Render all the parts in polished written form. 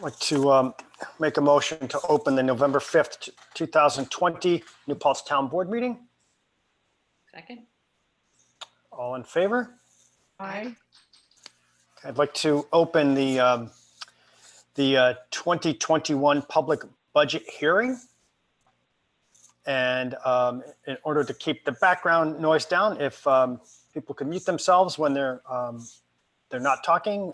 like to make a motion to open the November 5th, 2020 New Paltz Town Board meeting. Second. All in favor? Aye. I'd like to open the 2021 public budget hearing. And in order to keep the background noise down, if people can mute themselves when they're not talking,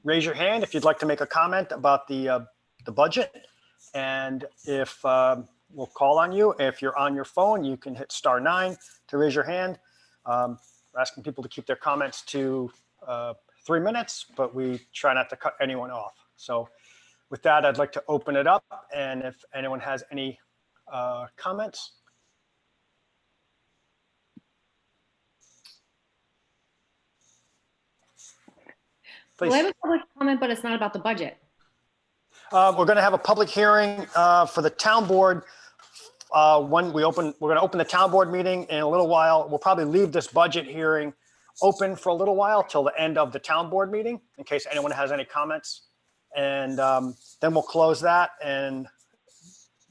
raise your hand if you'd like to make a comment about the budget. And if we'll call on you, if you're on your phone, you can hit *9 to raise your hand. We're asking people to keep their comments to 3 minutes, but we try not to cut anyone off. So with that, I'd like to open it up. And if anyone has any comments. Please. Well, I have a public comment, but it's not about the budget. We're going to have a public hearing for the town board. When we're going to open the town board meeting in a little while. We'll probably leave this budget hearing open for a little while till the end of the town board meeting, in case anyone has any comments. And then we'll close that and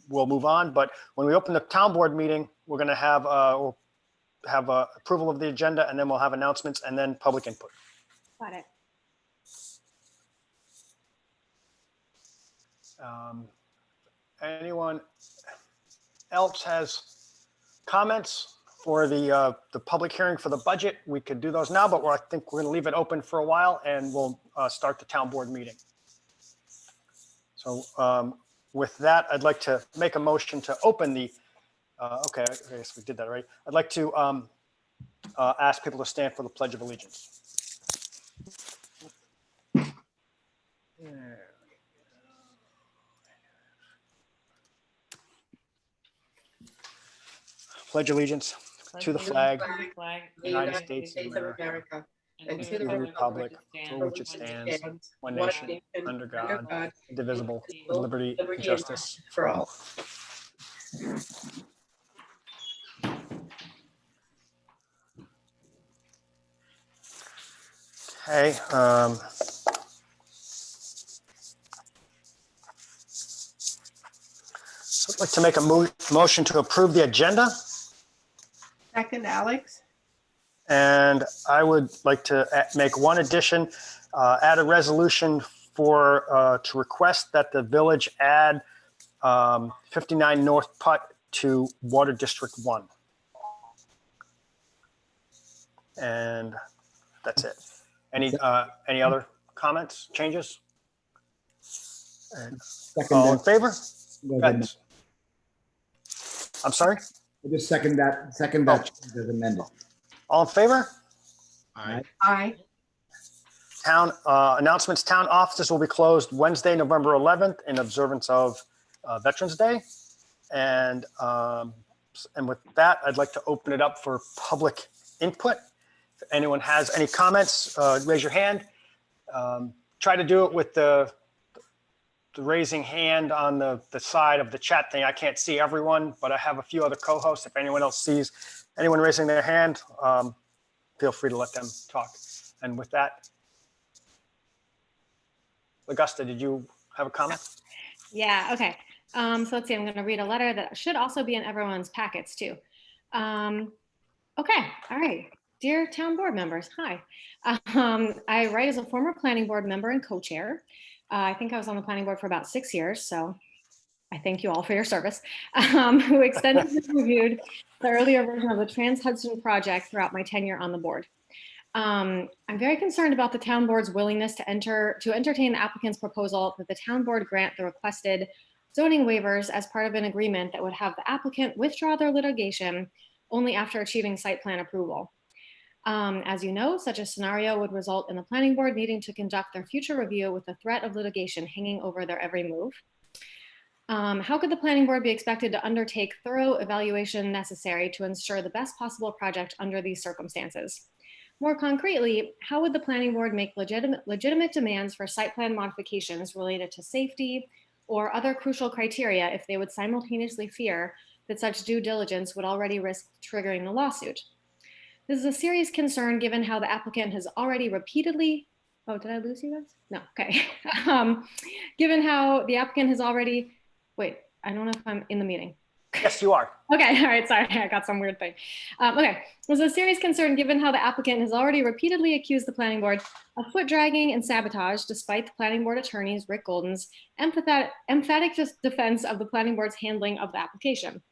we'll move on. But when we open the town board meeting, we're going to have we'll have approval of the agenda, and then we'll have announcements and then public input. Got it. Anyone else has comments for the public hearing for the budget? We could do those now, but I think we're going to leave it open for a while, and we'll start the town board meeting. So with that, I'd like to make a motion to open the, okay, I guess we did that, right? I'd like to ask people to stand for the Pledge of Allegiance. Pledge allegiance to the flag, United States of America, and to the republic for which it stands, one nation, under God, indivisible, with liberty and justice for all. Okay. So I'd like to make a motion to approve the agenda. Second, Alex. And I would like to make one addition, add a resolution for to request that the village add 59 North Putt to Water District 1. And that's it. Any other comments, changes? And all in favor? Go ahead. I'm sorry? I just second that as amended. All in favor? Aye. Aye. Town announcements. Town offices will be closed Wednesday, November 11th in observance of Veterans Day. And with that, I'd like to open it up for public input. If anyone has any comments, raise your hand. Try to do it with the raising hand on the side of the chat thing. I can't see everyone, but I have a few other co-hosts. If anyone else sees anyone raising their hand, feel free to let them talk. And with that, Augusta, did you have a comment? Yeah, okay. So let's see, I'm going to read a letter that should also be in everyone's packets too. Okay, all right. Dear town board members, hi. I write as a former planning board member and co-chair. I think I was on the planning board for about 6 years, so I thank you all for your service, who extensively reviewed the earlier version of the Trans-Hudson project throughout my tenure on the board. I'm very concerned about the town board's willingness to entertain the applicant's proposal that the town board grant the requested zoning waivers as part of an agreement that would have the applicant withdraw their litigation only after achieving site plan approval. As you know, such a scenario would result in the planning board needing to conduct their future review with the threat of litigation hanging over their every move. How could the planning board be expected to undertake thorough evaluation necessary to ensure the best possible project under these circumstances? More concretely, how would the planning board make legitimate demands for site plan modifications related to safety or other crucial criteria if they would simultaneously fear that such due diligence would already risk triggering the lawsuit? This is a serious concern given how the applicant has already repeatedly Oh, did I lose you guys? No, okay. Um, Given how the applicant has already, wait, I don't know if I'm in the meeting. Yes, you are. Okay, all right, sorry, I got some weird thing. Okay, there's a serious concern given how the applicant has already repeatedly accused the planning board of foot dragging and sabotage, despite the planning board attorney's, Rick Golden's, emphatic defense of the planning board's handling of the application.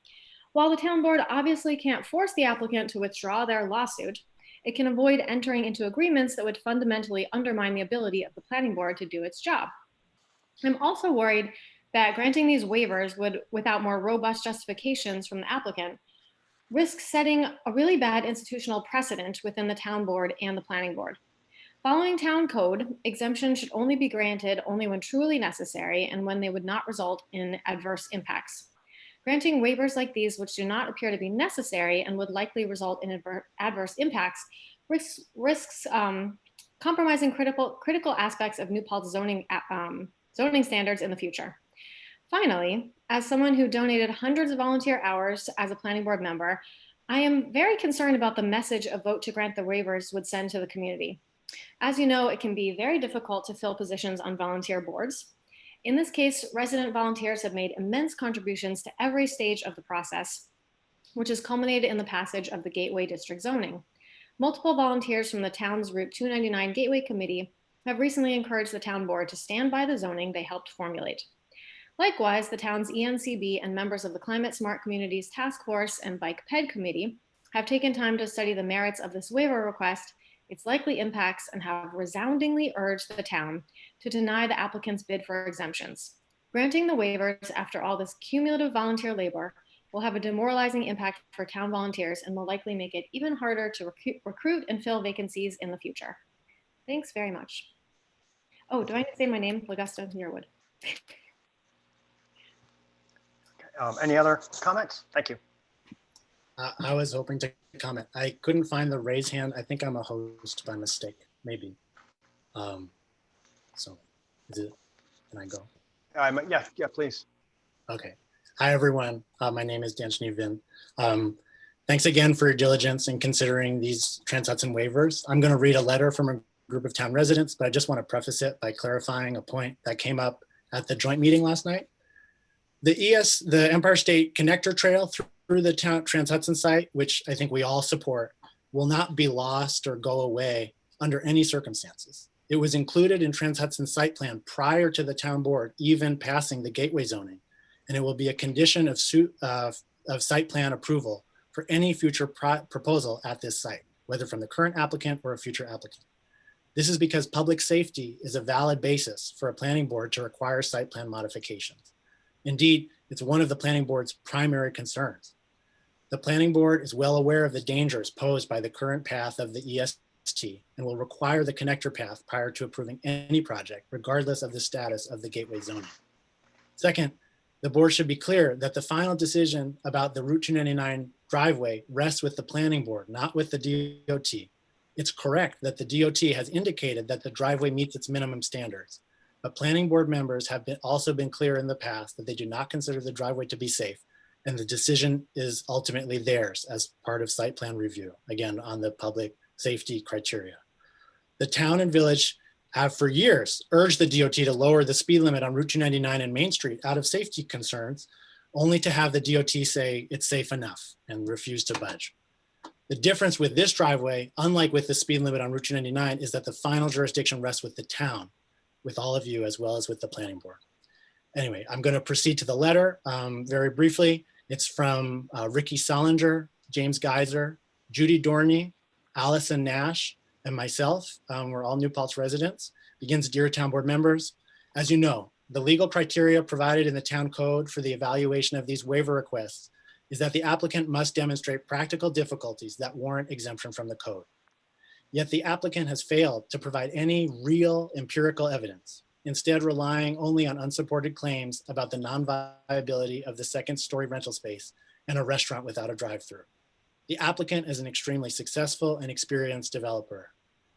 While the town board obviously can't force the applicant to withdraw their lawsuit, it can avoid entering into agreements that would fundamentally undermine the ability of the planning board to do its job. I'm also worried that granting these waivers would, without more robust justifications from the applicant, risk setting a really bad institutional precedent within the town board and the planning board. Following town code, exemptions should only be granted only when truly necessary and when they would not result in adverse impacts. Granting waivers like these, which do not appear to be necessary and would likely result in adverse impacts, risks compromising critical aspects of New Paltz zoning standards in the future. Finally, as someone who donated hundreds of volunteer hours as a planning board member, I am very concerned about the message a vote to grant the waivers would send to the community. As you know, it can be very difficult to fill positions on volunteer boards. In this case, resident volunteers have made immense contributions to every stage of the process, which has culminated in the passage of the Gateway District zoning. Multiple volunteers from the town's Route 299 Gateway Committee have recently encouraged the town board to stand by the zoning they helped formulate. Likewise, the town's ENCB and members of the Climate Smart Communities Task Force and Bike Ped Committee have taken time to study the merits of this waiver request, its likely impacts, and have resoundingly urged the town to deny the applicant's bid for exemptions. Granting the waivers after all this cumulative volunteer labor will have a demoralizing impact for town volunteers and will likely make it even harder to recruit and fill vacancies in the future. Thanks very much. Oh, do I need to say my name? Augusta Yearwood. Any other comments? Thank you. I was hoping to comment. I couldn't find the raise hand. I think I'm a host by mistake, maybe. So is it, can I go? Yeah, please. Okay. Hi, everyone. My name is Dan Schneevin. Thanks again for your diligence in considering these Trans Hudson waivers. I'm going to read a letter from a group of town residents, but I just want to preface it by clarifying a point that came up at the joint meeting last night. The Empire State Connector Trail through the town Trans Hudson site, which I think we all support, will not be lost or go away under any circumstances. It was included in Trans Hudson site plan prior to the town board even passing the gateway zoning, and it will be a condition of site plan approval for any future proposal at this site, whether from the current applicant or a future applicant. This is because public safety is a valid basis for a planning board to require site plan modifications. Indeed, it's one of the planning board's primary concerns. The planning board is well aware of the dangers posed by the current path of the EST and will require the connector path prior to approving any project, regardless of the status of the gateway zoning. Second, the board should be clear that the final decision about the Route 299 driveway rests with the planning board, not with the DOT. It's correct that the DOT has indicated that the driveway meets its minimum standards, but planning board members have also been clear in the past that they do not consider the driveway to be safe, and the decision is ultimately theirs as part of site plan review, again, on the public safety criteria. The town and village have for years urged the DOT to lower the speed limit on Route 299 and Main Street out of safety concerns, only to have the DOT say it's safe enough and refuse to budge. The difference with this driveway, unlike with the speed limit on Route 299, is that the final jurisdiction rests with the town, with all of you, as well as with the planning board. Anyway, I'm going to proceed to the letter very briefly. It's from Ricky Solinger, James Geiser, Judy Dorney, Allison Nash, and myself. We're all New Paltz residents. Begins, dear town board members. As you know, the legal criteria provided in the town code for the evaluation of these waiver requests is that the applicant must demonstrate practical difficulties that warrant exemption from the code. Yet the applicant has failed to provide any real empirical evidence, instead relying only on unsupported claims about the non-viability of the second-story rental space and a restaurant without a drive-through. The applicant is an extremely successful and experienced developer.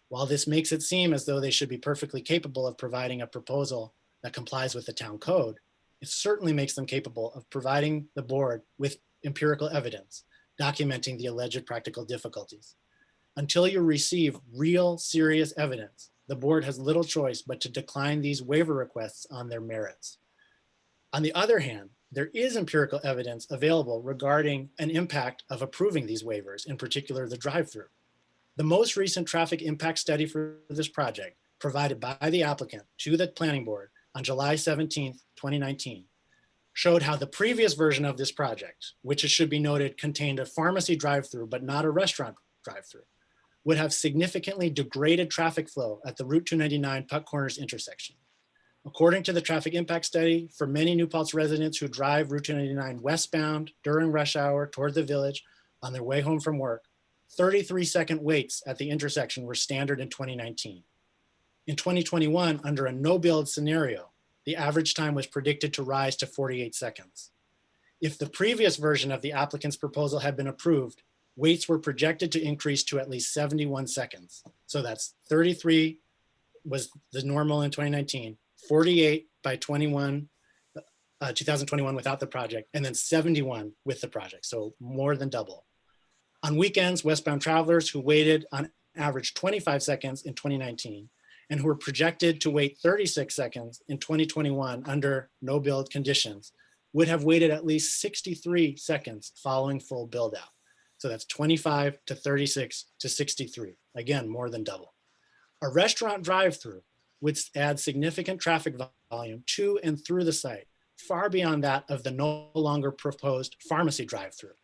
While this makes it seem as though they should be perfectly capable of providing a proposal that complies with the town code, it certainly makes them capable of providing the board with empirical evidence documenting the alleged practical difficulties. Until you receive real serious evidence the board has little choice but to decline these waiver requests on their merits. On the other hand, there is empirical evidence available regarding an impact of approving these waivers, in particular the drive-through. The most recent traffic impact study for this project, provided by the applicant to the planning board on July 17th, 2019, showed how the previous version of this project, which it should be noted contained a pharmacy drive-through but not a restaurant drive-through, would have significantly degraded traffic flow at the Route 299 Puck Corners intersection. According to the traffic impact study, for many New Paltz residents who drive Route 299 westbound during rush hour toward the village on their way home from work, 33-second waits at the intersection were standard in 2019. In 2021, under a no-build scenario, the average time was predicted to rise to 48 seconds. If the previous version of the applicant's proposal had been approved, waits were projected to increase to at least 71 seconds. So that's 33 was the normal in 2019, 48 by 2021 without the project, and then 71 with the project, so more than double. On weekends, westbound travelers who waited on average 25 seconds in 2019 and who were projected to wait 36 seconds in 2021 under no build conditions would have waited at least 63 seconds following full build out. So that's 25 to 36 to 63, again, more than double. A restaurant drive-through would add significant traffic volume to and through the site, far beyond that of the no longer proposed pharmacy drive-through.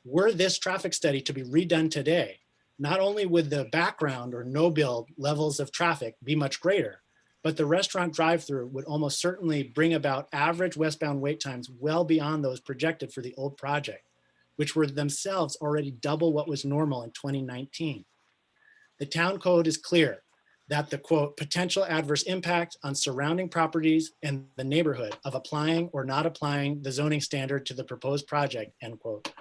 Were this traffic study to be redone today, not only would the background or no build levels of traffic be much greater, but the restaurant drive-through would almost certainly bring about average westbound wait times well beyond those projected for the old project, which were themselves already double what was normal in 2019. The town code is clear that the quote, potential adverse impact on surrounding properties and the neighborhood of applying or not applying the zoning standard to the proposed project, end quote,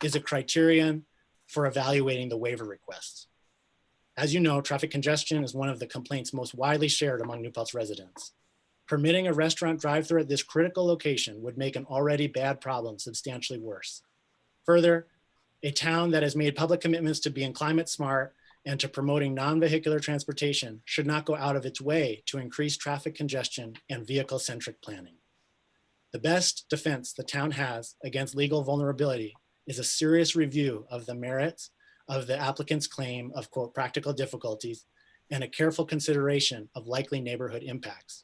is a criterion for evaluating the waiver requests. As you know, traffic congestion is one of the complaints most widely shared among New Paltz residents. Permitting a restaurant drive-through at this critical location would make an already bad problem substantially worse. Further, a town that has made public commitments to being climate smart and to promoting non-vehicular transportation should not go out of its way to increase traffic congestion and vehicle-centric planning. The best defense the town has against legal vulnerability is a serious review of the merits of the applicant's claim of quote, practical difficulties and a careful consideration of likely neighborhood impacts.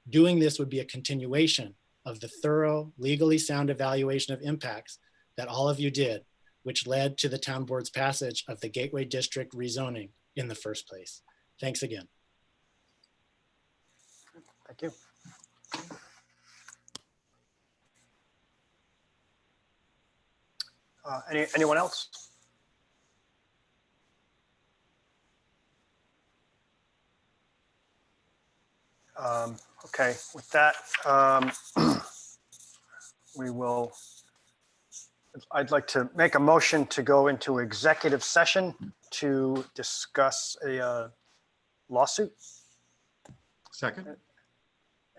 Doing this would be a continuation of the thorough, legally sound evaluation of impacts that all of you did, which led to the town board's passage of the Gateway District rezoning in the first place. Thanks again. Thank you. Anyone else? Okay, with that, I'd like to make a motion to go into executive session to discuss a lawsuit. Second.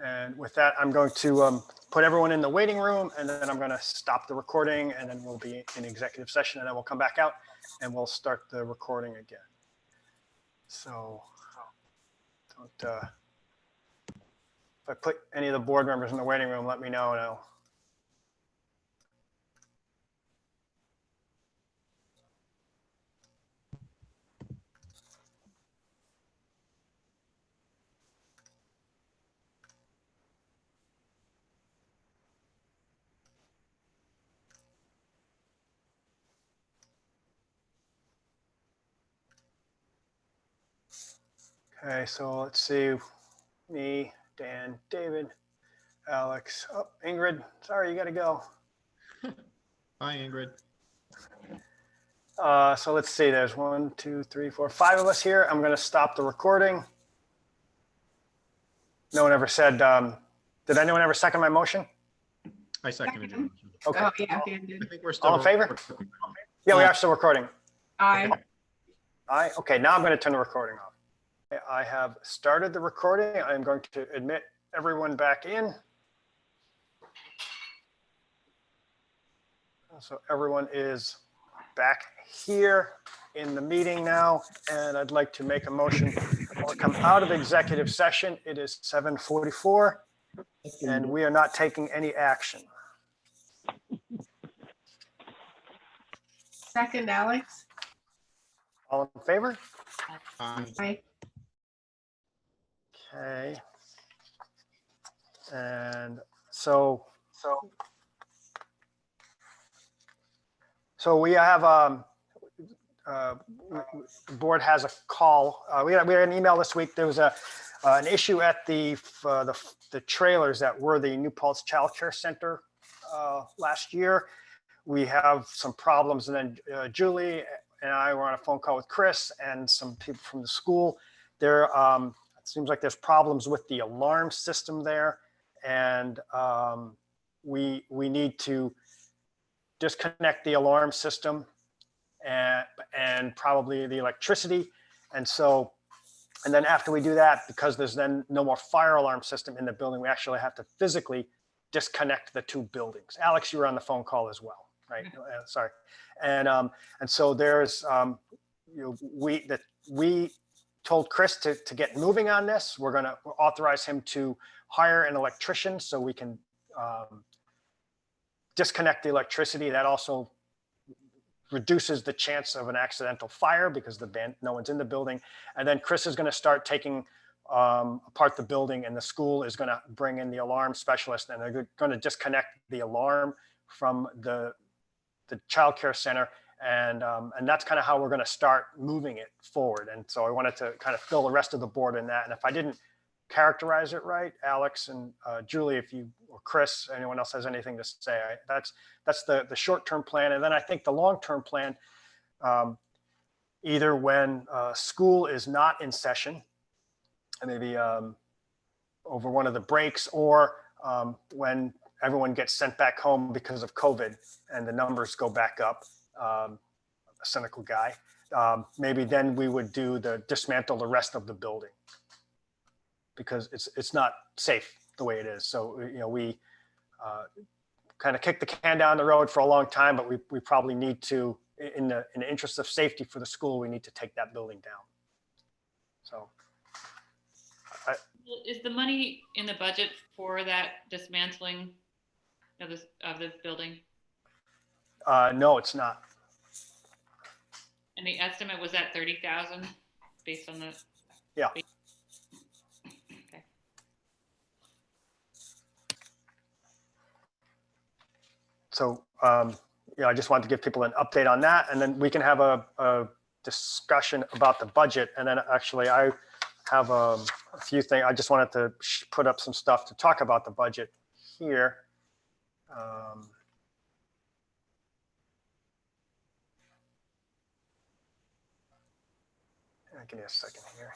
And with that, I'm going to put everyone in the waiting room, and then I'm going to stop the recording, and then we'll be in executive session, and then we'll come back out and we'll start the recording again. So don't, if I put any of the board members in the waiting room, let me know and I'll. Okay, so let's see, me, Dan, David, Alex, oh, Ingrid, sorry, you gotta go. Hi, Ingrid. So let's see, there's 1, 2, 3, 4, 5 of us here. I'm gonna stop the recording. No one ever said, did anyone ever second my motion? I seconded your motion. Okay, Oh, yeah, Dan did. I think we're still. all in favor? Yeah, we are still recording. Aye. Aye, okay, now I'm gonna turn the recording off. I have started the recording. I'm going to admit everyone back in. So everyone is back here in the meeting now, and I'd like to make a motion to come out of executive session. It is 7:44 and we are not taking any action. Second, Alex. All in favor? Aye. Aye. Okay. And so we have, the board has a call. We had an email this week. There was an issue at the trailers that were the New Paltz Child Care Center last year. We have some problems, and then Julie and I were on a phone call with Chris and some people from the school. There, it seems like there's problems with the alarm system there, and we need to disconnect the alarm system and probably the electricity. And then after we do that, because there's then no more fire alarm system in the building, we actually have to physically disconnect the two buildings. Alex, you were on the phone call as well, right? Sorry. And so there's, we told Chris to get moving on this. We're gonna authorize him to hire an electrician so we can disconnect the electricity. That also reduces the chance of an accidental fire because no one's in the building. And then Chris is going to start taking apart the building, and the school is going to bring in the alarm specialist, and they're going to disconnect the alarm from the child care center. And that's kind of how we're going to start moving it forward. And so I wanted to kind of fill the rest of the board in that. And if I didn't characterize it right, Alex and Julie, if you or Chris, anyone else has anything to say, that's the short-term plan. And then I think the long-term plan, either when school is not in session, and maybe over one of the breaks, or when everyone gets sent back home because of COVID and the numbers go back up, a cynical guy, maybe then we would dismantle the rest of the building, because it's not safe the way it is. So, we kind of kicked the can down the road for a long time, but we probably need to, in the interest of safety for the school, we need to take that building down. So. Is the money in the budget for that dismantling of this building? No, it's not. And the estimate was at 30,000 based on the. Yeah. Okay. So, I just wanted to give people an update on that, and then we can have a discussion about the budget. And then actually I have a few things. I just wanted to put up some stuff to talk about the budget here. Give me a second here.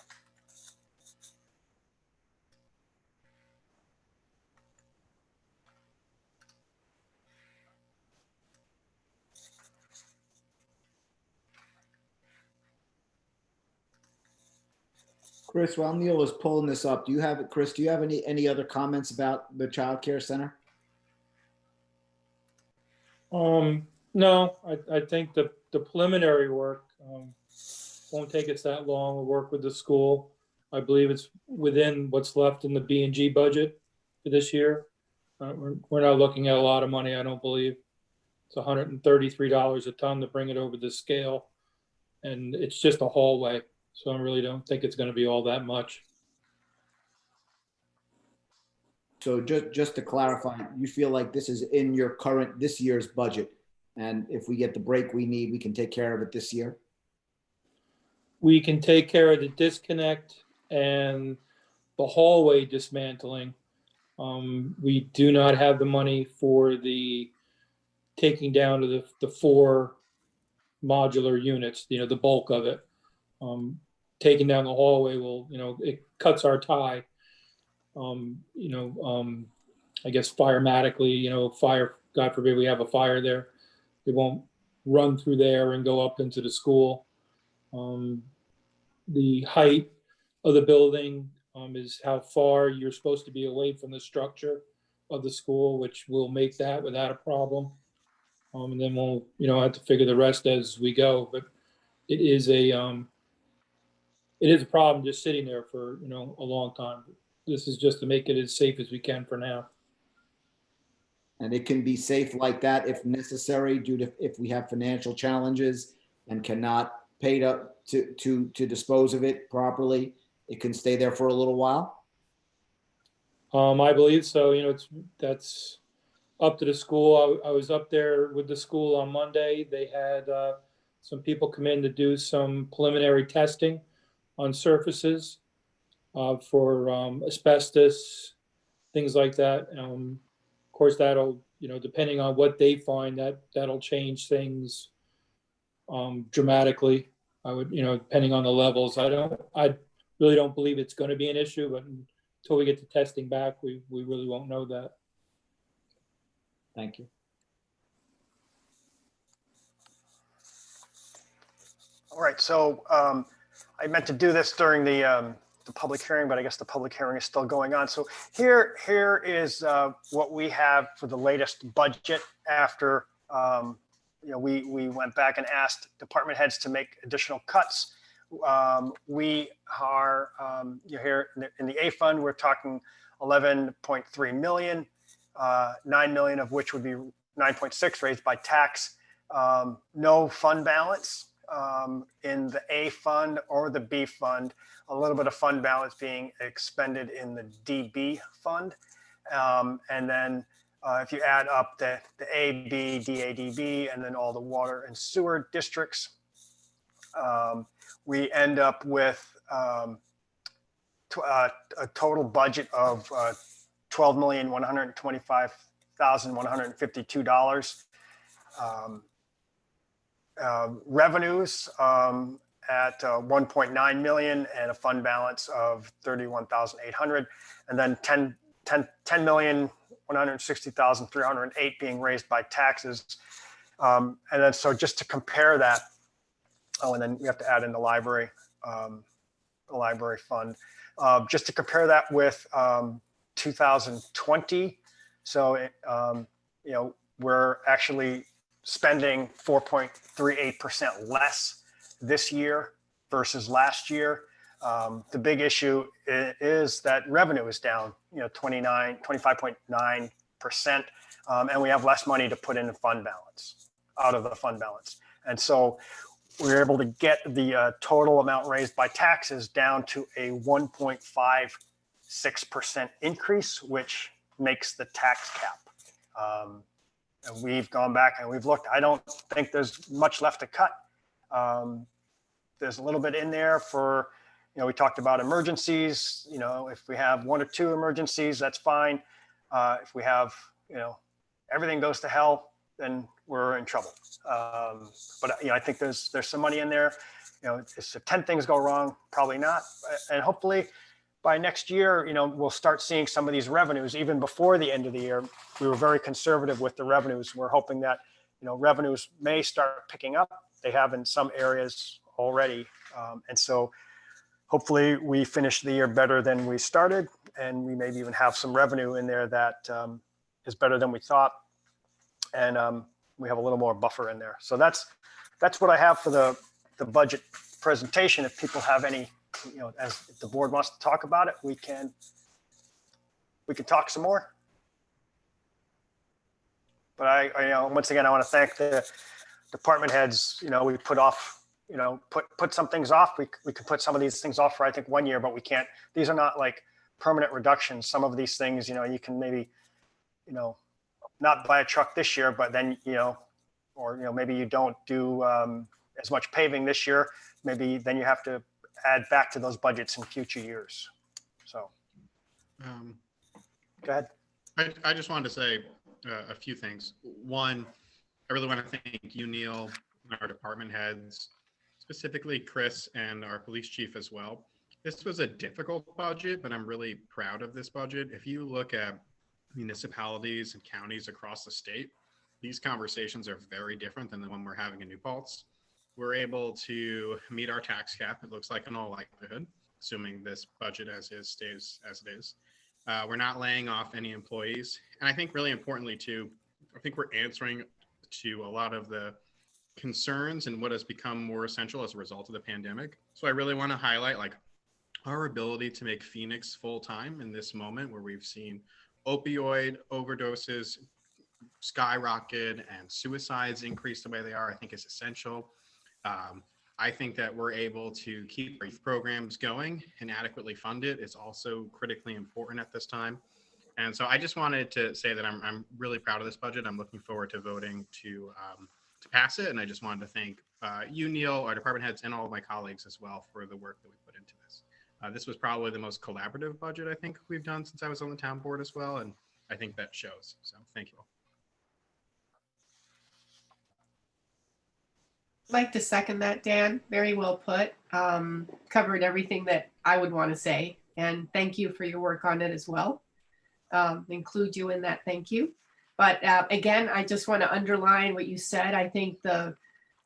Chris, while Neil is pulling this up, do you have any other comments about the child care center? No, I think the preliminary work won't take us that long. We'll work with the school. I believe it's within what's left in the B&G budget for this year. We're not looking at a lot of money, I don't believe. It's $133 a ton to bring it over the scale. And it's just a hallway. So I really don't think it's going to be all that much. So just to clarify, you feel like this is in your this year's budget, and if we get the break we need, we can take care of it this year? We can take care of the disconnect and the hallway dismantling. We do not have the money for the taking down of the 4 modular units, the bulk of it. Taking down the hallway will, it cuts our tie. I guess firematically, fire, God forbid we have a fire there, it won't run through there and go up into the school. The height of the building is how far you're supposed to be away from the structure of the school, which will make that without a problem. And then we'll, have to figure the rest as we go. But it is it is a problem just sitting there for, a long time. This is just to make it as safe as we can for now. And it can be safe like that if necessary, due to if we have financial challenges and cannot pay to dispose of it properly, it can stay there for a little while. I believe so. That's up to the school. I was up there with the school on Monday. They had some people come in to do some preliminary testing on surfaces for asbestos, things like that. Of course, that'll, depending on what they find, that'll change things dramatically. I would, depending on the levels. I really don't believe it's going to be an issue, but until we get the testing back, we really won't know that. Thank you. All right, so I meant to do this during the public hearing, but I guess the public hearing is still going on. So here is what we have for the latest budget after we went back and asked department heads to make additional cuts. We are here in the A fund, we're talking 11.3 million, 9 million of which would be 9.6 raised by tax. No fund balance in the A fund or the B fund, a little bit of fund balance being expended in the DB fund. And then if you add up the A, B, DADB, and then all the water and sewer districts, we end up with a total budget of $12,125,152. Revenues at 1.9 million and a fund balance of 31,800, and then 10,160,308 being raised by taxes. And then so just to compare that, and then we have to add in the library fund, just to compare that with 2020. So we're actually spending 4.38% less this year versus last year. The big issue is that revenue is down, 25.9%, and we have less money to put in the fund balance, out of the fund balance. And so we're able to get the total amount raised by taxes down to a 1.56% increase, which makes the tax cap. And we've gone back and we've looked. I don't think there's much left to cut. There's a little bit in there for, we talked about emergencies. If we have 1 or 2 emergencies, that's fine. If we have, everything goes to hell, then we're in trouble. But I think there's some money in there. If 10 things go wrong, probably not. And hopefully by next year, we'll start seeing some of these revenues even before the end of the year. We were very conservative with the revenues. We're hoping that, revenues may start picking up. They have in some areas already. And so hopefully we finish the year better than we started, and we maybe even have some revenue in there that is better than we thought. And we have a little more buffer in there. So that's what I have for the budget presentation. If people have any, if the board wants to talk about it, we can talk some more. But I once again, I want to thank the department heads. We put off, put some things off. We could put some of these things off for, I think, 1 year, but we can't. These are not like permanent reductions. Some of these things, you can maybe, not buy a truck this year, but then, or, maybe you don't do as much paving this year. Maybe then you have to add back to those budgets in future years. So go ahead. I just wanted to say a few things. One, I really want to thank you, Neil, and our department heads, specifically Chris and our police chief as well. This was a difficult budget, but I'm really proud of this budget. If you look at municipalities and counties across the state, these conversations are very different than the one we're having in New Paltz. We're able to meet our tax cap, it looks like, in all likelihood, assuming this budget as is stays as it is. We're not laying off any employees. And I think really importantly too, I think we're answering to a lot of the concerns and what has become more essential as a result of the pandemic. So I really want to highlight like our ability to make Phoenix full-time in this moment where we've seen opioid overdoses skyrocket and suicides increase the way they are, I think is essential. I think that we're able to keep our youth programs going and adequately fund it. It's also critically important at this time. And so I just wanted to say that I'm really proud of this budget. I'm looking forward to voting to pass it. And I just wanted to thank you, Neil, our department heads, and all of my colleagues as well for the work that we put into this. This was probably the most collaborative budget I think we've done since I was on the town board as well. And I think that shows. So thank you all. I'd like to second that, Dan. Very well put. Covered everything that I would want to say. And thank you for your work on it as well. Include you in that thank you. But again, I just want to underline what you said. I think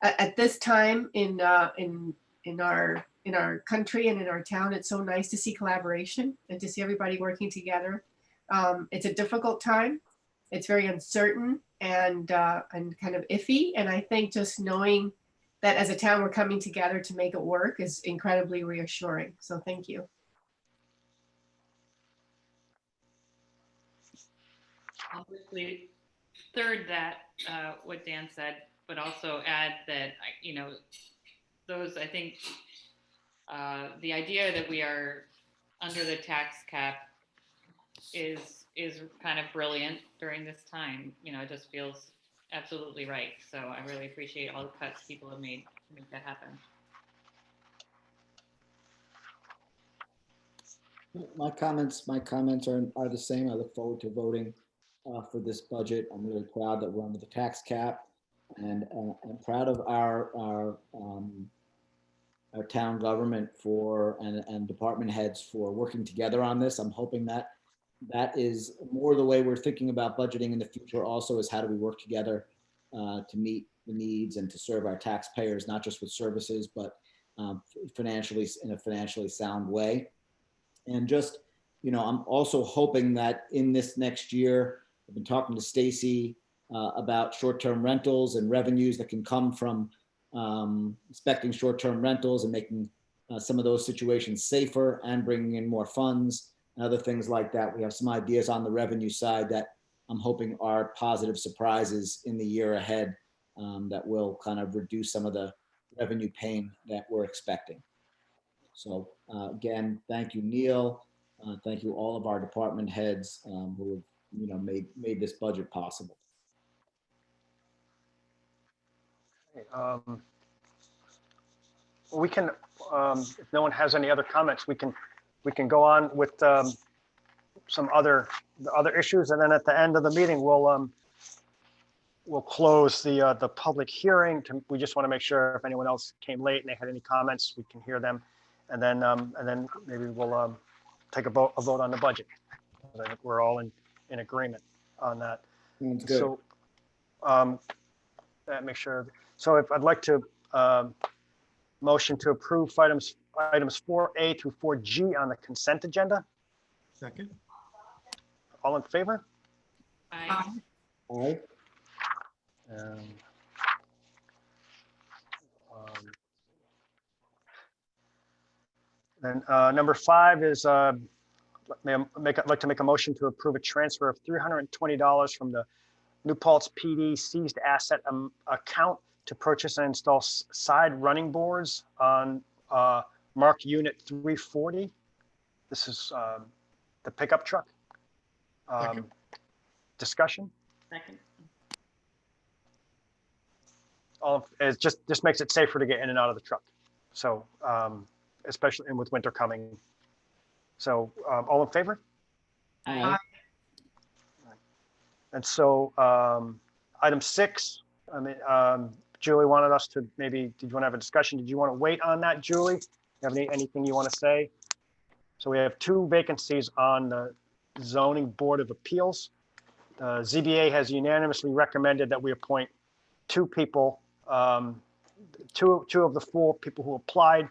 at this time in our country and in our town, it's so nice to see collaboration and to see everybody working together. It's a difficult time. It's very uncertain and kind of iffy. And I think just knowing that as a town we're coming together to make it work is incredibly reassuring. So thank you. I'll quickly third that what Dan said, but also add that those I think the idea that we are under the tax cap is kind of brilliant during this time. It just feels absolutely right. So I really appreciate all the cuts people have made to make that happen. My comments are the same. I look forward to voting for this budget. I'm really proud that we're under the tax cap, and I'm proud of our town government and department heads for working together on this. I'm hoping that is more the way we're thinking about budgeting in the future. Also, is how do we work together to meet the needs and to serve our taxpayers, not just with services, but financially in a financially sound way. And just, I'm also hoping that in this next year, I've been talking to Stacy about short-term rentals and revenues that can come from inspecting short-term rentals and making some of those situations safer and bringing in more funds and other things like that. We have some ideas on the revenue side that I'm hoping are positive surprises in the year ahead that will kind of reduce some of the revenue pain that we're expecting. So again, thank you, Neil. Thank you all of our department heads who have made this budget possible. We can, if no one has any other comments, we can go on with some other issues, and then at the end of the meeting, we'll close the public hearing. We just want to make sure if anyone else came late and they had any comments, we can hear them, and then maybe we'll take a vote on the budget. I think we're all in agreement on that. Sounds good. So make sure. So if I'd like to motion to approve items 4A through 4G on the consent agenda. Second. All in favor? Aye. All right. Then number 5 is I'd like to make a motion to approve a transfer of $320 from the New Paltz PD seized asset account to purchase and install side running boards on Mark Unit 340. This is the pickup truck. Discussion. Second. It just makes it safer to get in and out of the truck. So especially with winter coming. So all in favor? Aye. And so item 6, Julie wanted us to did you want to have a discussion? Did you want to wait on that, Julie? You have anything you want to say? So we have 2 vacancies on the Zoning Board of Appeals. ZBA has unanimously recommended that we appoint 2 people, 2 of the 4 people who applied.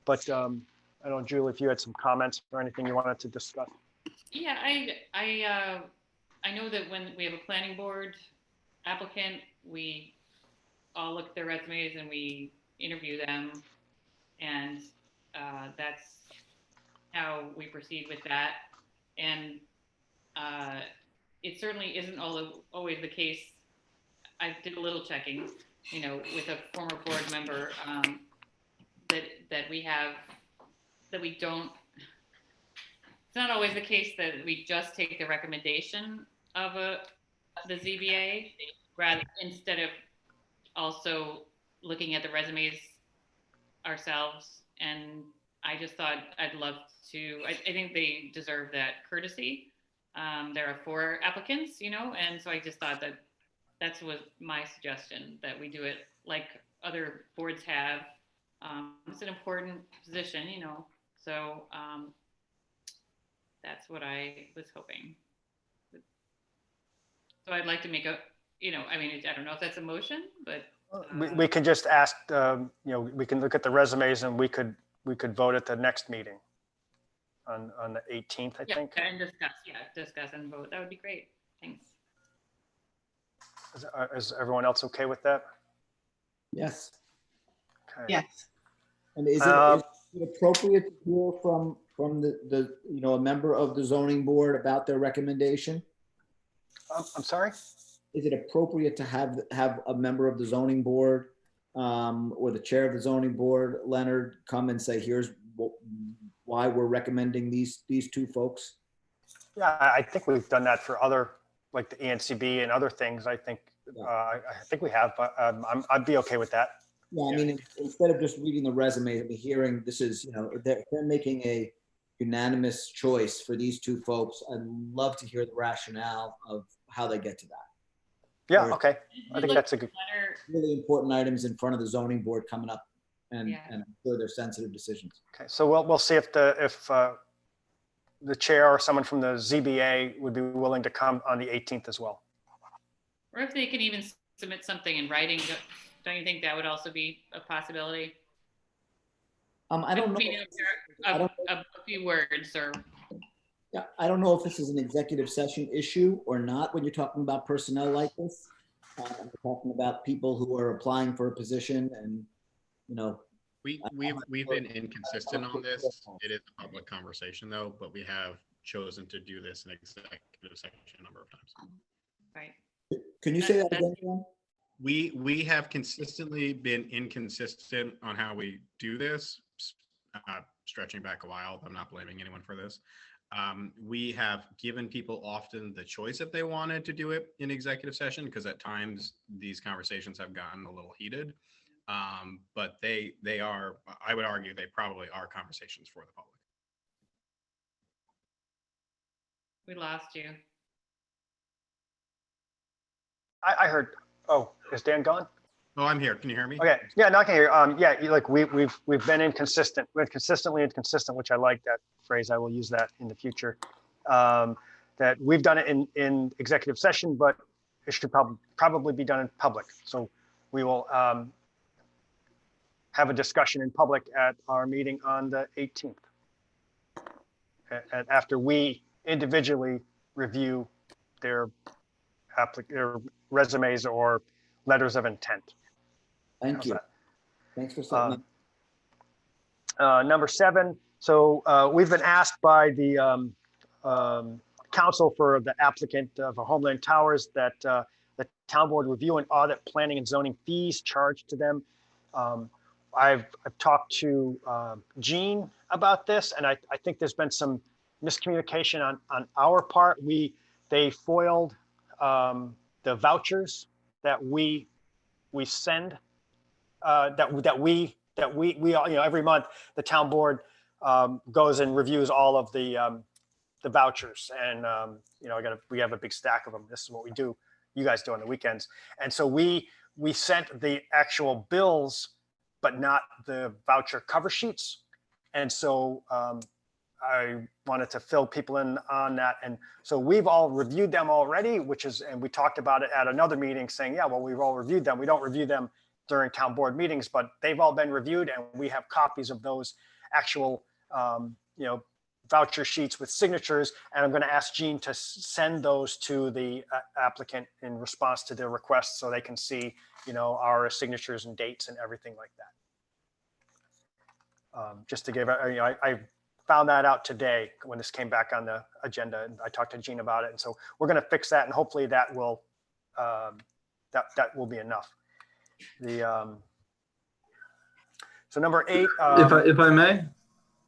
But I don't know, Julie, if you had some comments or anything you wanted to discuss. Yeah, I know that when we have a planning board applicant, we all look at their resumes and we interview them. And that's how we proceed with that. And it certainly isn't always the case. I did a little checking, you know, with a former board member that we have, that we don't, it's not always the case that we just take the recommendation of the ZBA rather instead of also looking at the resumes ourselves. And I just thought I'd love to, I think they deserve that courtesy. There are 4 applicants, you know, and so I just thought that was my suggestion, that we do it like other boards have. It's an important position, you know, so that's what I was hoping. So I'd like to make a, you know, I mean, I don't know if that's a motion, but. We can just ask, you know, we can look at the resumes and we could vote at the next meeting on the 18th, I think. And discuss and vote. That would be great. Thanks. Is everyone else okay with that? Yes. Okay. Yes. And is it appropriate to hear from the, you know, a member of the zoning board about their recommendation? I'm sorry? Is it appropriate to have a member of the zoning board or the chair of the zoning board, Leonard, come and say, here's why we're recommending these 2 folks? Yeah, I think we've done that for other, like the ENCB and other things. I think I think we have, but I'd be okay with that. Yeah, I mean, instead of just reading the resume, the hearing, this is, you know, they're making a unanimous choice for these 2 folks. I'd love to hear the rationale of how they get to that. Yeah, Or- okay. I think that's a good. Really important items in front of the zoning board coming up, and Yeah. I'm sure they're sensitive decisions. Okay, so we'll see if the chair or someone from the ZBA would be willing to come on the 18th as well. Or if they can even submit something in writing, don't you think that would also be a possibility? I don't know. A few words or. Yeah, I don't know if this is an executive session issue or not when you're talking about personnel like this. We're talking about people who are applying for a position and, you know. We've been inconsistent on this. It is a public conversation though, but we have chosen to do this in executive session a number of times. Right. Can you say that again, John? We have consistently been inconsistent on how we do this, stretching back a while. I'm not blaming anyone for this. We have given people often the choice if they wanted to do it in executive session, because at times these conversations have gotten a little heated. But they are, I would argue, they probably are conversations for the public. We lost you. I heard. Oh, is Dan gone? Oh, I'm here. Can you hear me? Okay. Yeah, no, I can hear you. Yeah, like we've been inconsistent. We're consistently inconsistent, which I like that phrase. I will use that in the future. That we've done it in executive session, but it should probably be done in public. So we will have a discussion in public at our meeting on the 18th. And after we individually review their resumes or letters of intent. Thank How's you. that? Thanks for setting Number 7. So we've been asked by the counsel for the applicant for Homeland Towers that the town board review and audit planning and zoning fees charged to them. I've talked to Jean about this, and I think there's been some miscommunication on our part. They foiled the vouchers that we send, that we every month the town board goes and reviews all of the vouchers, and we have a big stack of them. This is what we do. You guys do on the weekends, and so we sent the actual bills, but not the voucher cover sheets, and so I wanted to fill people in on that. And so we've all reviewed them already, and we talked about it at another meeting saying, yeah, well, we've all reviewed them. We don't review them during town board meetings, but they've all been reviewed and we have copies of those actual, voucher sheets with signatures, and I'm going to ask Jean to send those to the applicant in response to their request so they can see, our signatures and dates and everything like that. Just to give, I found that out today when this came back on the agenda, and I talked to Jean about it. And so we're going to fix that, and hopefully that will that will be enough. So number 8. If I may,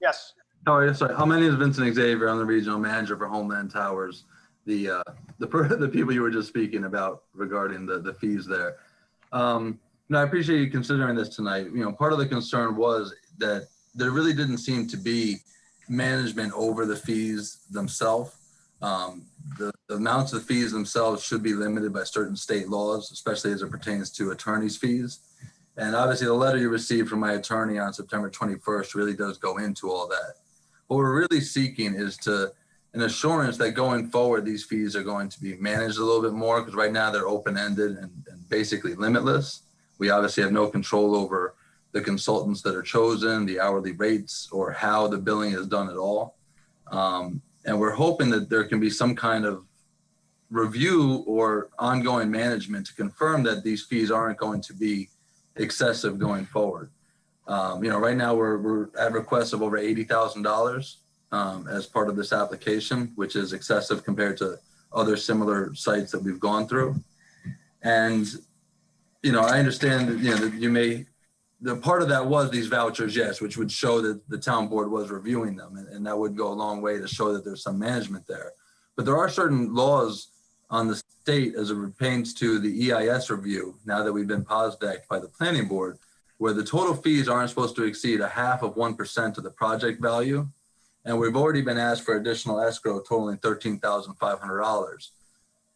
Yes. how are you? Sorry, my name is Vincent Xavier. I'm the regional manager for Homeland Towers. The people you were just speaking about regarding the fees there. I appreciate you considering this tonight. Part of the concern was that there really didn't seem to be management over the fees themselves. The amounts of fees themselves should be limited by certain state laws, especially as it pertains to attorney's fees. And obviously the letter you received from my attorney on September 21st really does go into all that. What we're really seeking is an assurance that going forward, these fees are going to be managed a little bit more, because right now they're open-ended and basically limitless. We obviously have no control over the consultants that are chosen, the hourly rates, or how the billing is done at all. And we're hoping that there can be some kind of review or ongoing management to confirm that these fees aren't going to be excessive going forward. Right now we're at requests of over $80,000 as part of this application, which is excessive compared to other similar sites that we've gone through. And, I understand that, the part of that was these vouchers, yes, which would show that the town board was reviewing them, and that would go a long way to show that there's some management there. But there are certain laws on the state as it pertains to the EIS review, now that we've been POSDEC by the planning board, where the total fees aren't supposed to exceed 0.5% of the project value. And we've already been asked for additional escrow totaling $13,500.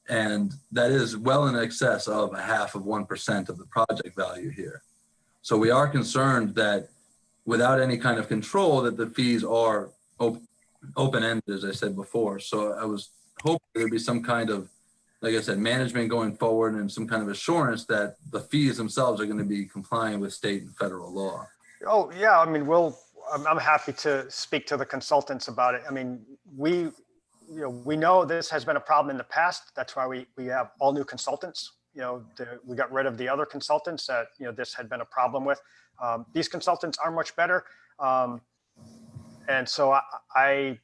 And that is well in excess of 0.5% of the project value here. So we are concerned that without any kind of control, that the fees are open-ended, as I said before. So I was hoping there'd be some kind of, like I said, management going forward and some kind of assurance that the fees themselves are going to be complying with state and federal law. Oh, yeah. I mean, I'm happy to speak to the consultants about it. I mean, we know this has been a problem in the past. That's why we have all new consultants. We got rid of the other consultants that, this had been a problem with. These consultants are much better. And so I'm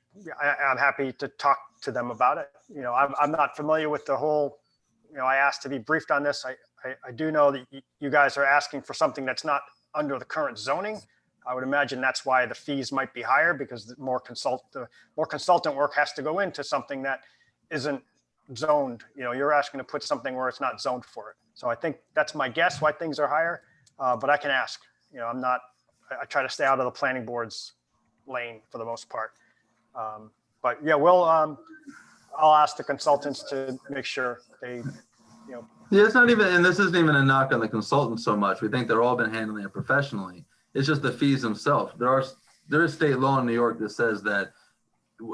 happy to talk to them about it. I'm not familiar with the whole, I asked to be briefed on this. I do know that you guys are asking for something that's not under the current zoning. I would imagine that's why the fees might be higher, because the more consultant work has to go into something that isn't zoned. You're asking to put something where it's not zoned for it. So I think that's my guess why things are higher, but I can ask. I try to stay out of the planning board's lane for the most part. But yeah, I'll ask the consultants to make sure they, Yeah, it's not even, and this isn't even a knock on the consultants so much. We think they're all been handling it professionally. It's just the fees themselves. There is state law in New York that says that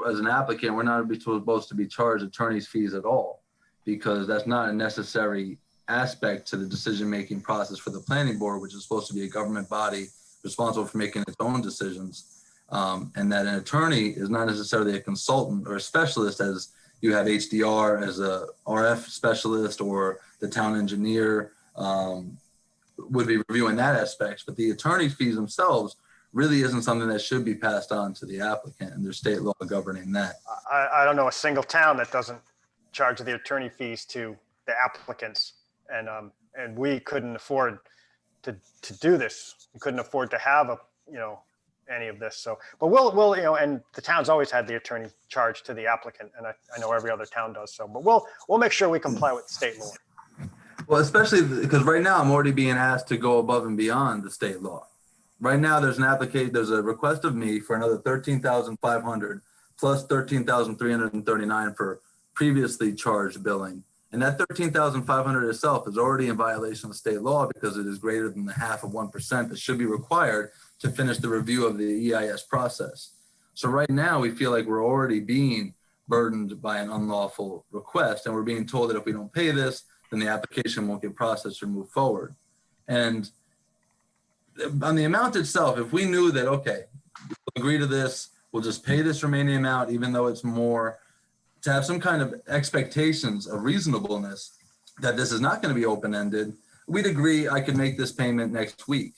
as an applicant, we're not supposed to be charged attorney's fees at all, because that's not a necessary aspect to the decision-making process for the planning board, which is supposed to be a government body responsible for making its own decisions. And that an attorney is not necessarily a consultant or a specialist, as you have HDR as a RF specialist, or the town engineer would be reviewing that aspect. But the attorney fees themselves really isn't something that should be passed on to the applicant, and there's state law governing that. I don't know a single town that doesn't charge the attorney fees to the applicants, and we couldn't afford to do this. We couldn't afford to have any of this. So, but we'll and the town's always had the attorney charge to the applicant, and I know every other town does so. But we'll make sure we comply with state law. Well, especially because right now I'm already being asked to go above and beyond the state law. Right now, there's a request of me for another $13,500 plus $13,339 for previously charged billing. And that $13,500 itself is already in violation of state law, because it is greater than the 0.5% that should be required to finish the review of the EIS process. So right now we feel like we're already being burdened by an unlawful request, and we're being told that if we don't pay this, then the application won't get processed or move forward. And on the amount itself, if we knew that, okay, we'll agree to this, we'll just pay this remaining amount, even though it's more, to have some kind of expectations of reasonableness that this is not going to be open-ended. We'd agree I could make this payment next week.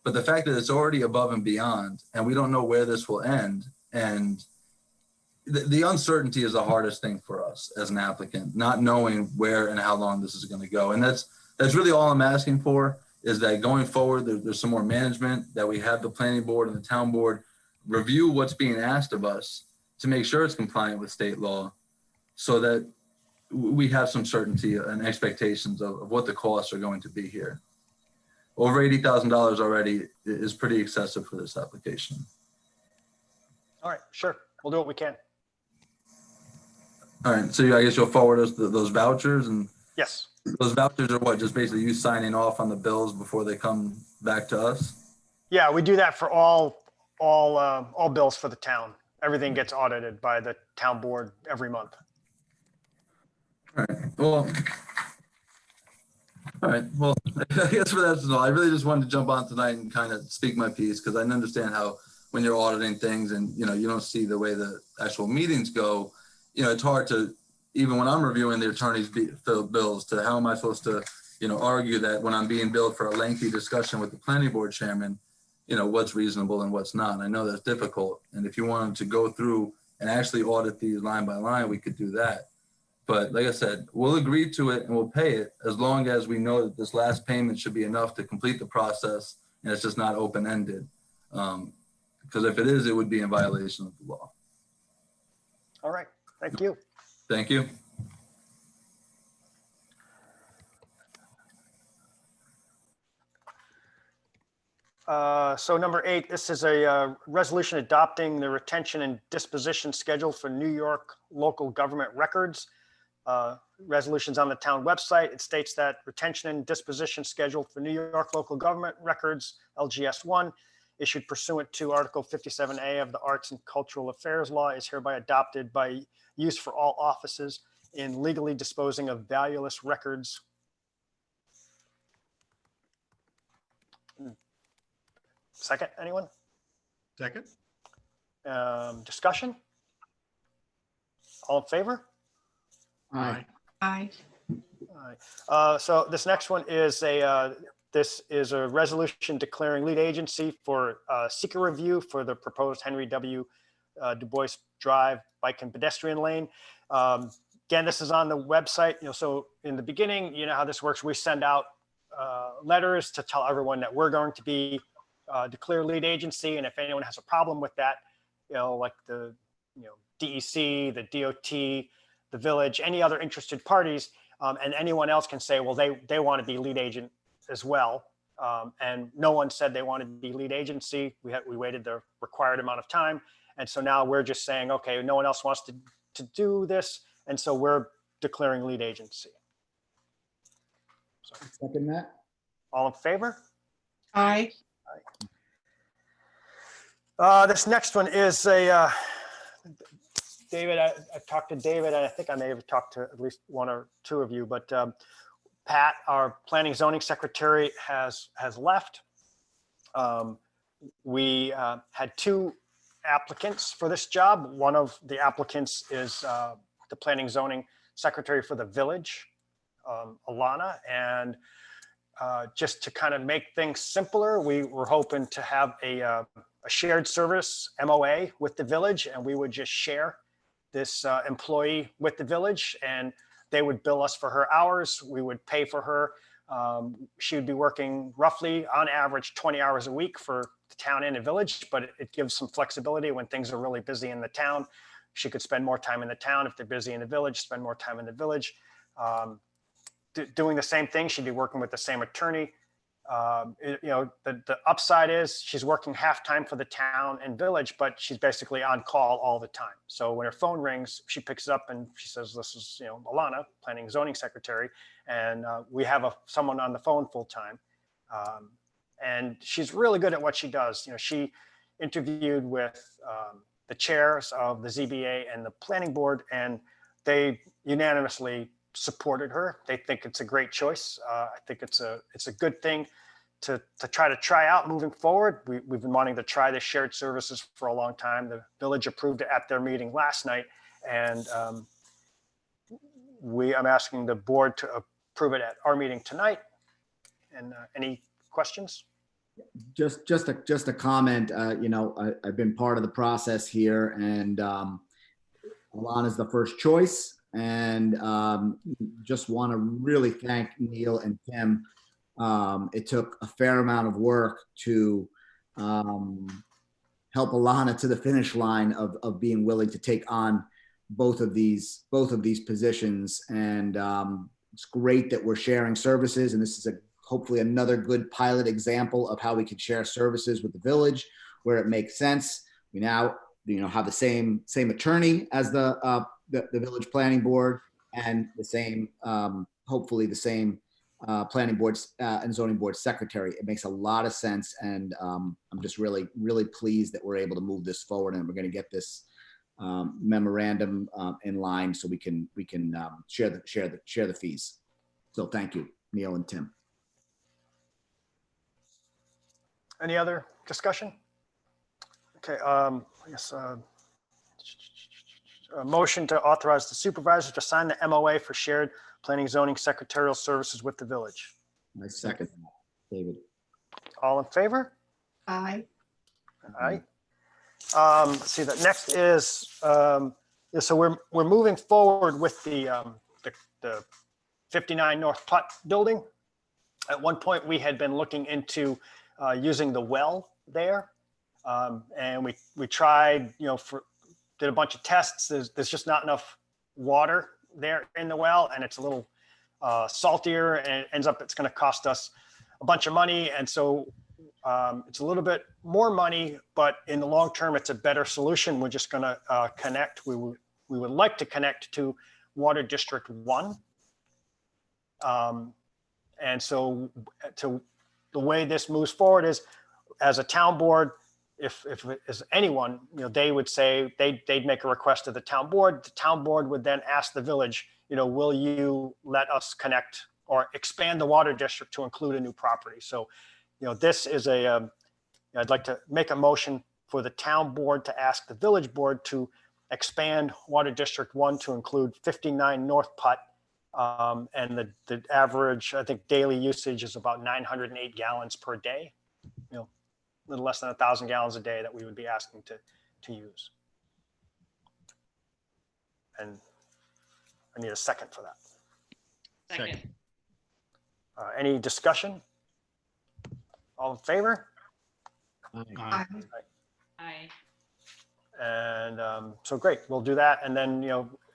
But the fact that it's already above and beyond, and we don't know where this will end, and the uncertainty is the hardest thing for us as an applicant, not knowing where and how long this is going to go. And that's really all I'm asking for, is that going forward, there's some more management, that we have the planning board and the town board review what's being asked of us to make sure it's compliant with state law, so that we have some certainty and expectations of what the costs are going to be here. Over $80,000 already is pretty excessive for this application. All right, sure. We'll do what we can. All right, so I guess you'll forward us those vouchers, and Yes. those vouchers are what, just basically you signing off on the bills before they come back to us? Yeah, we do that for all bills for the town. Everything gets audited by the town board every month. All right, well, I guess for that's all. I really just wanted to jump on tonight and kind of speak my piece, because I understand how when you're auditing things and, you don't see the way the actual meetings go, it's hard to, even when I'm reviewing the attorney's bills, to how am I supposed to, argue that when I'm being billed for a lengthy discussion with the planning board chairman, what's reasonable and what's not. I know that's difficult. And if you wanted to go through and actually audit these line by line, we could do that. But like I said, we'll agree to it and we'll pay it as long as we know that this last payment should be enough to complete the process and it's just not open-ended. Because if it is, it would be in violation of the law. All right, thank you. Thank you. So number 8, this is a resolution adopting the retention and disposition schedule for New York local government records. Resolutions on the town website. It states that retention and disposition schedule for New York local government records, LGS 1, issued pursuant to Article 57A of the Arts and Cultural Affairs Law, is hereby adopted by use for all offices in legally disposing of valueless records. Second, anyone? Second? Discussion? All in favor? Aye. Aye. All right. So this next one is a resolution declaring lead agency for seeker review for the proposed Henry W. Du Bois Drive bike and pedestrian lane. Again, this is on the website. So in the beginning, how this works. We send out letters to tell everyone that we're going to be declare lead agency, and if anyone has a problem with that, like the DEC, the DOT, the village, any other interested parties, and anyone else can say, well, they want to be lead agent as well. And no one said they wanted to be lead agency. We waited the required amount of time. And so now we're just saying, okay, no one else wants to do this. And so we're declaring lead agency. So, Second that? all in favor? Aye. This next one is David, I talked to David, and I think I may have talked to at least one or two of you, but Pat, our planning zoning secretary, has left. We had 2 applicants for this job. One of the applicants is the planning zoning secretary for the village, Alana, and just to kind of make things simpler, we were hoping to have a shared service MOA with the village, and we would just share this employee with the village, and they would bill us for her hours. We would pay for her. She would be working roughly on average 20 hours a week for the town and the village, but it gives some flexibility when things are really busy in the town. She could spend more time in the town. If they're busy in the village, spend more time in the village. Doing the same thing, she'd be working with the same attorney. The upside is she's working half-time for the town and village, but she's basically on call all the time. So when her phone rings, she picks it up and she says, this is, Alana, planning zoning secretary. And we have someone on the phone full-time. And she's really good at what she does. She interviewed with the chairs of the ZBA and the planning board, and they unanimously supported her. They think it's a great choice. I think it's a good thing to try out moving forward. We've been wanting to try the shared services for a long time. The village approved it at their meeting last night, and I'm asking the board to approve it at our meeting tonight. And any questions? Just a comment, I've been part of the process here, and Alana's the first choice, and just want to really thank Neil and Tim. It took a fair amount of work to help Alana to the finish line of being willing to take on both of these positions, and it's great that we're sharing services, and this is hopefully another good pilot example of how we can share services with the village where it makes sense. We now, have the same attorney as the village planning board, and the same, hopefully the same planning boards and zoning board secretary. It makes a lot of sense, and I'm just really, really pleased that we're able to move this forward, and we're going to get this memorandum in line so we can share the fees. So thank you, Neil and Tim. Any other discussion? Okay, I guess a motion to authorize the supervisor to sign the MOA for shared planning zoning secretarial services with the village. I second that, David. All in favor? Aye. Aye. Let's see, the next is, so we're moving forward with the 59 North Putt building. At one point, we had been looking into using the well there. And we tried, did a bunch of tests. There's just not enough water there in the well, and it's a little saltier, and it ends up, it's going to cost us a bunch of money. And so it's a little bit more money, but in the long term, it's a better solution. We're just going to connect. We would like to connect to Water District 1. And so the way this moves forward is, as a town board, if it is anyone, they would say they'd make a request to the town board. The town board would then ask the village, will you let us connect or expand the water district to include a new property? So, this is I'd like to make a motion for the town board to ask the village board to expand Water District 1 to include 59 North Putt. And the average, I think, daily usage is about 908 gallons per day, a little less than 1,000 gallons a day that we would be asking to use. And I need a second for that. Second. Any discussion? All in favor? Aye. Aye. And so great, we'll do that. And then,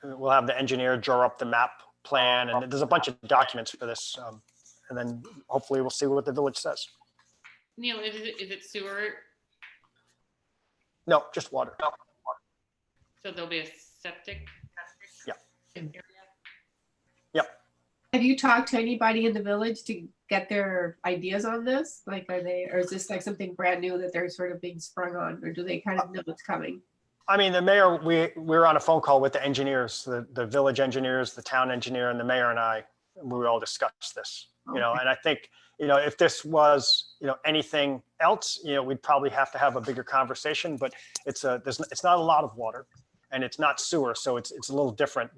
we'll have the engineer draw up the map plan, and there's a bunch of documents for this. And then hopefully we'll see what the village says. Neil, is it sewer? No, just water. So there'll be a septic? Yeah. Area? Have you talked to anybody in the village to get their ideas on this? Like, or is this like something brand new that they're sort of being sprung on, or do they kind of know what's coming? I mean, the mayor, we were on a phone call with the engineers, the village engineers, the town engineer, and the mayor and I, we all discussed this, and I think, if this was, anything else, we'd probably have to have a bigger conversation, but it's not a lot of water, and it's not sewer. So it's a little different.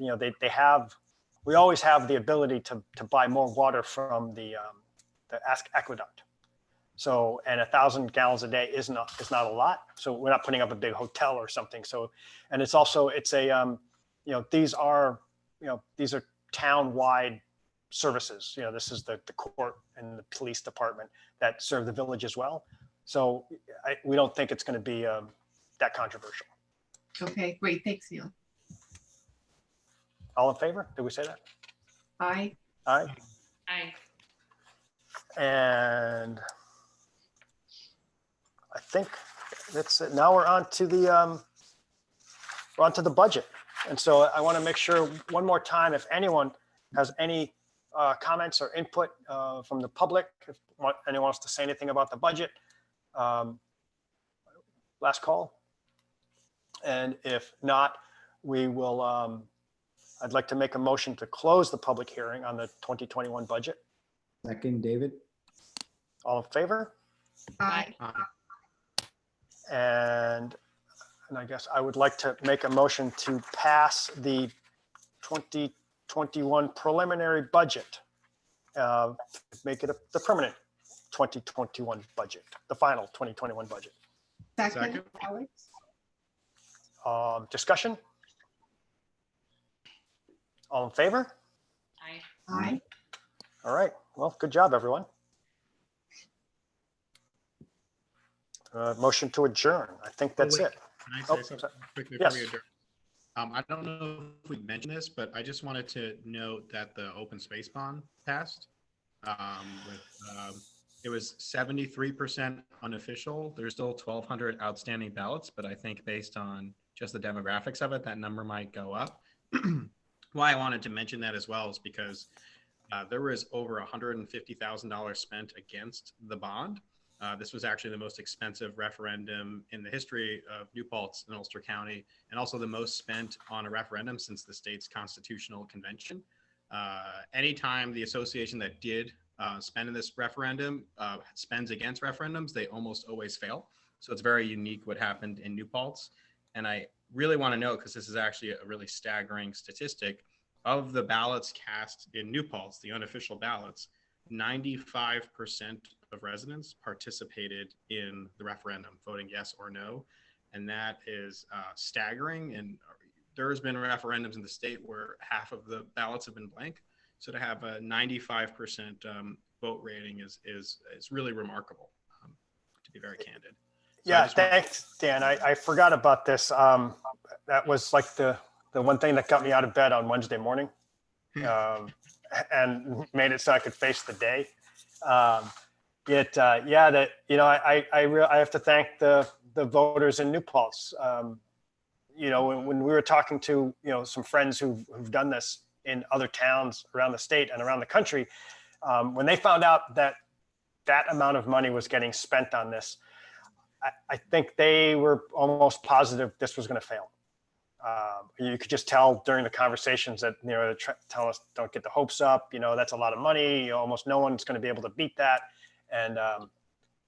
We always have the ability to buy more water from the aqueduct. So, and 1,000 gallons a day is not a lot. So we're not putting up a big hotel or something. So, and it's also, these are town-wide services. This is the court and the police department that serve the village as well. So we don't think it's going to be that controversial. Okay, great. Thanks, Neil. All in favor? Did we say that? Aye. Aye. Aye. And I think that's it. Now we're on to the budget. And so I want to make sure one more time, if anyone has any comments or input from the public, if anyone wants to say anything about the budget, last call. And if not, we will, I'd like to make a motion to close the public hearing on the 2021 budget. Second, David. All in favor? Aye. And I guess I would like to make a motion to pass the 2021 preliminary budget. Make it the permanent 2021 budget, the final 2021 budget. Second, Second. Alex. Discussion? All in favor? Aye. Aye. All right. Well, good job, everyone. Motion to adjourn. I think that's wait. it. Can I Oh, say something sorry. quickly Yes. before we adjourn? I don't know if we mentioned this, but I just wanted to note that the open space bond passed. It was 73% unofficial. There's still 1,200 outstanding ballots, but I think based on just the demographics of it, that number might go up. Why I wanted to mention that as well is because there was over $150,000 spent against the bond. This was actually the most expensive referendum in the history of New Paltz and Ulster County, and also the most spent on a referendum since the state's constitutional convention. Anytime the association that did spend in this referendum spends against referendums, they almost always fail. So it's very unique what happened in New Paltz. And I really want to note, because this is actually a really staggering statistic, of the ballots cast in New Paltz, the unofficial ballots, 95% of residents participated in the referendum, voting yes or no. And that is staggering. And there's been referendums in the state where half of the ballots have been blank. So to have a 95% vote rating is really remarkable, to be very candid. So I Yeah, just want- thanks, Dan. I forgot about this. That was like the one thing that got me out of bed on Wednesday morning, and made it so I could face the day. I have to thank the voters in New Paltz. When we were talking to some friends who've done this in other towns around the state and around the country, when they found out that amount of money was getting spent on this, I think they were almost positive this was going to fail. You could just tell during the conversations that they tell us, don't get the hopes up. That's a lot of money. Almost no one's going to be able to beat that. And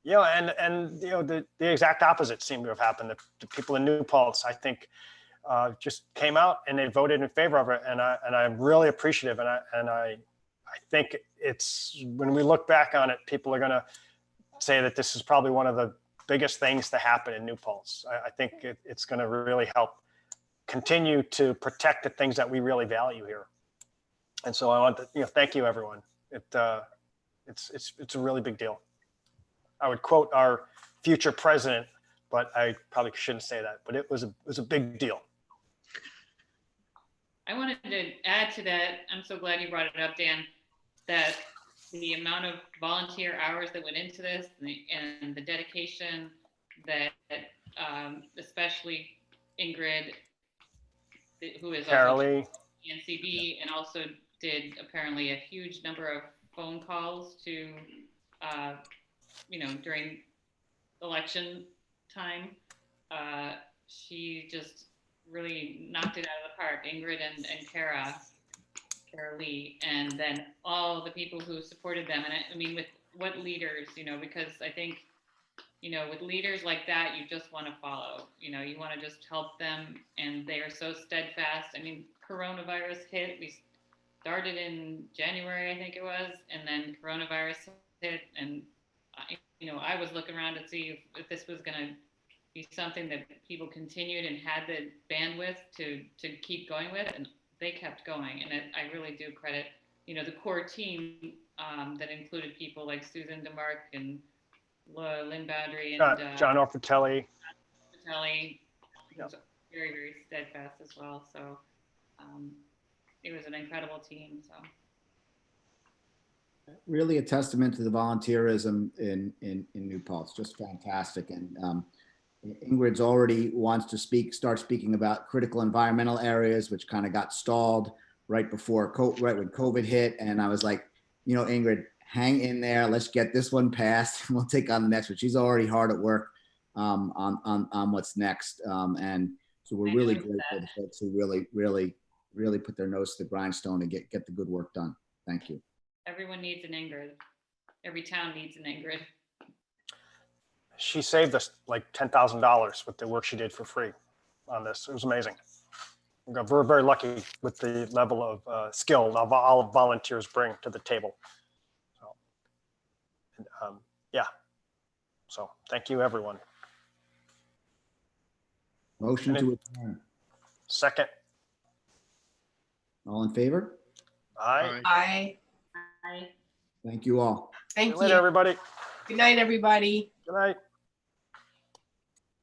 the exact opposite seemed to have happened. The people in New Paltz, I think, just came out and they voted in favor of it. And I'm really appreciative. And I think it's, when we look back on it, people are going to say that this is probably one of the biggest things to happen in New Paltz. I think it's going to really help continue to protect the things that we really value here. And so I want to, thank you, everyone. It's a really big deal. I would quote our future president, but I probably shouldn't say that, but it was a big deal. I wanted to add to that. I'm so glad you brought it up, Dan, that the amount of volunteer hours that went into this and the dedication that especially Ingrid, who is Carolee, NCB, and also did apparently a huge number of phone calls to, during election time. She just really knocked it out of the park, Ingrid and Carolee, and then all the people who supported them. And I mean, with what leaders, because I think, with leaders like that, you just want to follow, you want to just help them, and they are so steadfast. I mean, coronavirus hit, we started in January, I think it was, and then coronavirus hit, and I was looking around to see if this was going to be something that people continued and had the bandwidth to keep going with, and they kept going. And I really do credit, the core team that included people like Susan DeMarc and Lynn Boundary and John Orfatelli. Was very, very steadfast as well. So it was an incredible team. So Really a testament to the volunteerism in New Paltz, just fantastic. And Ingrid's already wants to start speaking about critical environmental areas, which kind of got stalled right when COVID hit. And I was like, Ingrid, hang in there. Let's get this one passed. We'll take on the next one. She's already hard at work on what's next. And so we're really grateful to folks who really put their nose to the grindstone and get the good work done. Thank you. everyone needs an Ingrid. every town needs an Ingrid. She saved us like $10,000 with the work she did for free on this. It was amazing. We're very lucky with the level of skill that all volunteers bring to the table. So, yeah. So thank you, everyone. Motion to adjourn. Second, All in favor? aye. Bye. I Thank you all. See Thank you later, you. everybody. Good night, everybody. Good night.